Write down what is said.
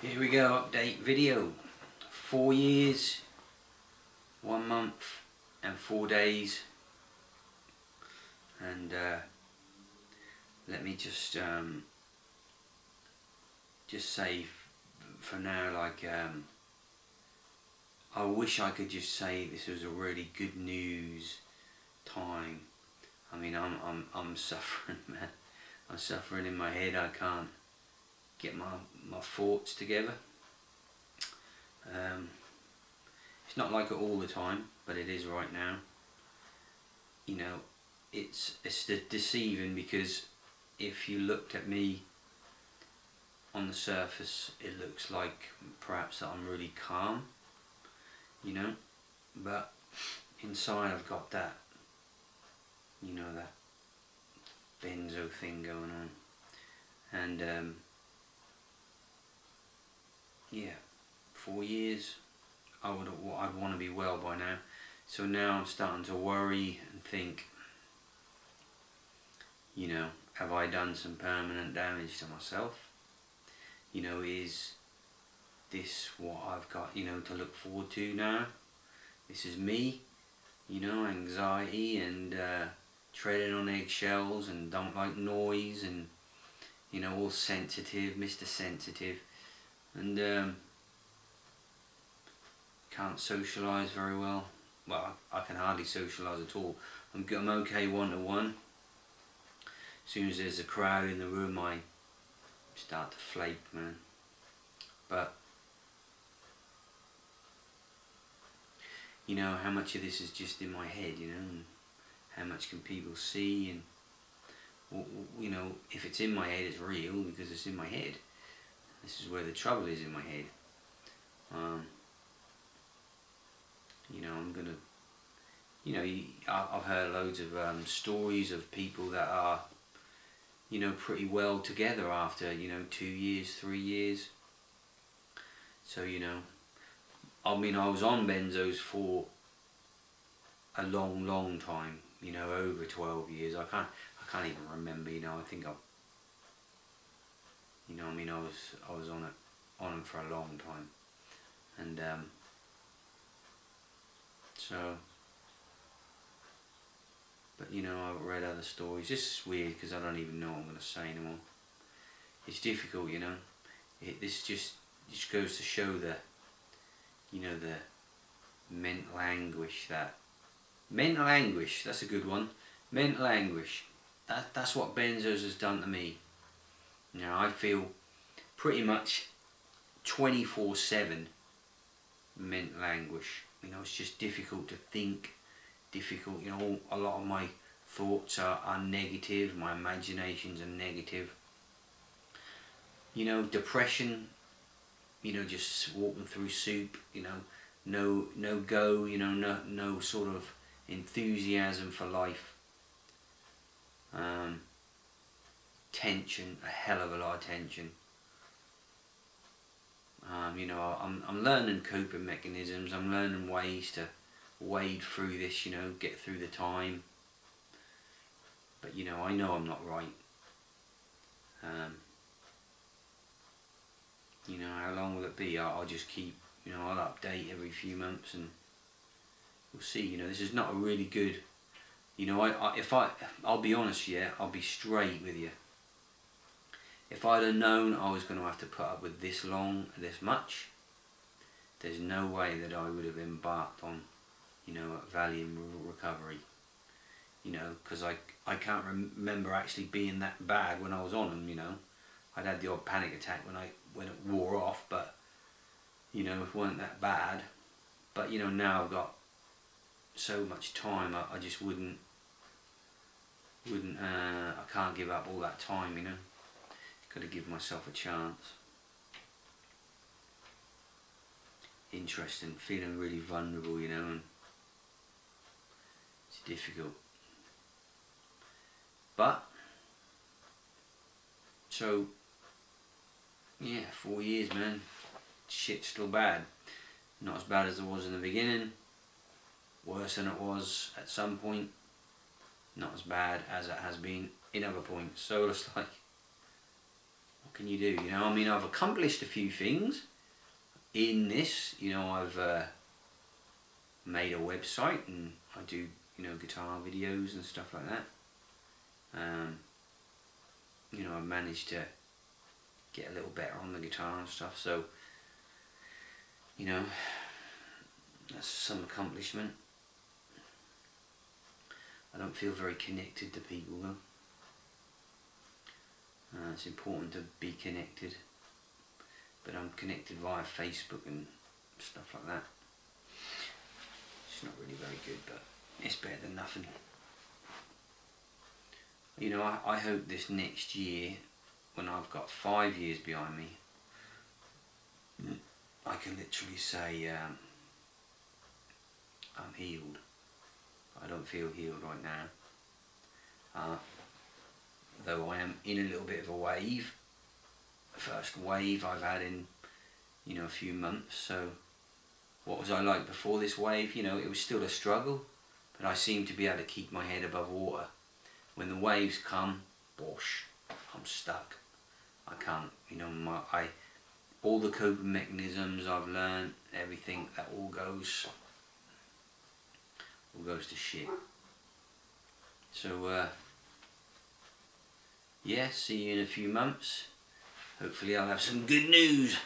Here we go, update video. 4 years, 1 month and 4 days. And let me just say for now, like, I wish I could just say this was a really good news time. I mean, I'm suffering, man. I'm suffering in my head. I can't get my thoughts together. It's not like it all the time, but it is right now. You know, it's deceiving, because if you looked at me on the surface, it looks like perhaps that I'm really calm, you know, but inside I've got that, you know, that benzo thing going on. And yeah, 4 years, I'd want to be well by now. So now I'm starting to worry and think, you know, have I done some permanent damage to myself? You know, is this what I've got, you know, to look forward to now? This is me, you know, anxiety and treading on eggshells and don't like noise and, you know, all sensitive, Mr. Sensitive, and can't socialise very well. Well, I can hardly socialise at all. I'm okay one-to-one. As soon as there's a crowd in the room, I start to flake, man. But you know, how much of this is just in my head, you know, and how much can people see? And you know, if it's in my head, it's real because it's in my head. This is where the trouble is, in my head. You know, I'm gonna, you know, I've heard loads of stories of people that are, you know, pretty well together after, you know, 2 years, 3 years. So, you know, I mean, I was on benzos for a long time, you know, over 12 years. I can't even remember, you know. I think you know, I mean, I was on them for a long time, and so, but you know, I've read other stories. This is weird because I don't even know what I'm going to say anymore. It's difficult, you know. This just goes to show the, you know, the mental anguish. Mental anguish, that's a good one. Mental anguish. That's what benzos has done to me. You know, I feel pretty much 24/7 mental anguish. You know, it's just difficult to think, difficult, you know, a lot of my thoughts are negative, my imaginations are negative. You know, depression, you know, just walking through soup, you know, no go, you know, no sort of enthusiasm for life. Tension, a hell of a lot of tension. You know, I'm learning coping mechanisms. I'm learning ways to wade through this, you know, get through the time. But you know, I know I'm not right. You know, how long will it be? I'll just keep, you know, I'll update every few months and we'll see. You know, this is not a really good, you know, I'll be honest, yeah, I'll be straight with you. If I'd have known I was going to have to put up with this long, this much, there's no way that I would have embarked on, you know, a Valium recovery. You know, because I can't remember actually being that bad when I was on them, you know. I'd had the odd panic attack when it wore off, but, you know, it wasn't that bad. But, you know, now I've got so much time, I just wouldn't, I can't give up all that time, you know. Got to give myself a chance. Interesting, feeling really vulnerable, you know, and it's difficult. But, so, yeah, 4 years, man. Shit's still bad. Not as bad as it was in the beginning. Worse than it was at some point. Not as bad as it has been in other points. So it's like, what can you do? You know, I mean, I've accomplished a few things in this. You know, I've made a website and I do, you know, guitar videos and stuff like that. You know, I've managed to get a little better on the guitar and stuff, so, you know, that's some accomplishment. I don't feel very connected to people though. It's important to be connected, but I'm connected via Facebook and stuff like that. It's not really very good, but it's better than nothing. You know, I hope this next year, when I've got 5 years behind me, I can literally say I'm healed. I don't feel healed right now. Though I am in a little bit of a wave. The first wave I've had in, you know, a few months. So what was I like before this wave? You know, it was still a struggle, but I seem to be able to keep my head above water. When the waves come, whoosh, I'm stuck. I can't, you know, all the coping mechanisms I've learned, everything, that all goes to shit. So yeah, see you in a few months. Hopefully I'll have some good news.